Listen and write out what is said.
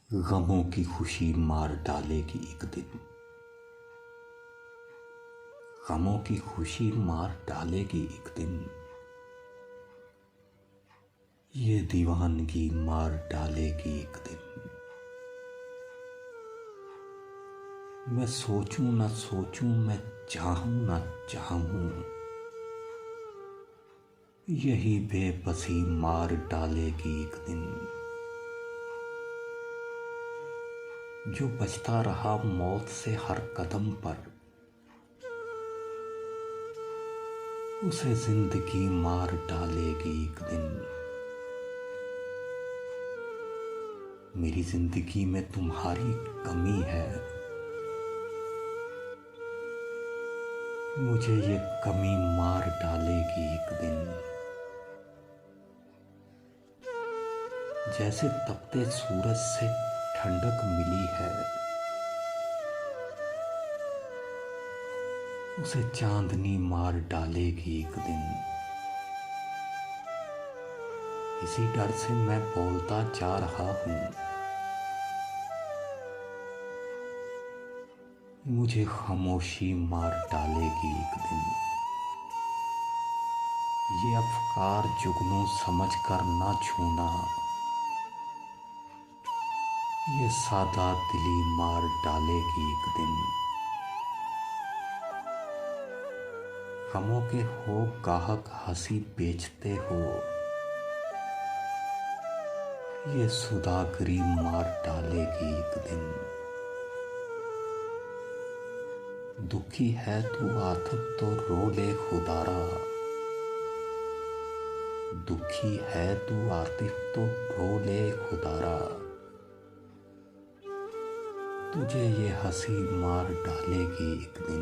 गमों की खुशी मार डालेगी एक दिन। गमों की खुशी मार डालेगी एक दिन। ये दीवानगी मार डालेगी एक दिन। मैं सोचूं न सोचूं, मैं चाहूं न चाहूं, यही बेबसी मार डालेगी एक दिन। जो बचता रहा मौत से हर कदम पर, उसे जिंदगी मार डालेगी एक दिन। मेरी जिंदगी में तुम्हारी कमी है, मुझे ये कमी मार डालेगी एक दिन। जैसे तपते सूरज से ठंडक मिली है, उसे चांदनी मार डालेगी एक दिन। इसी डर से मैं बोलता जा रहा हूं, मुझे खामोशी मार डालेगी एक दिन। ये अफकार जुगनू समझ कर ना छूना, ये सादा दिली मार डालेगी एक दिन। गमों के हो गाहक हंसी बेचते हो, ये सुदागरी मार डालेगी एक दिन। दुखी है तू आतिफ तो रो ले खुदारा, दुखी है तू आतिफ तो रो ले खुदारा, तुझे ये हंसी मार डालेगी एक दिन।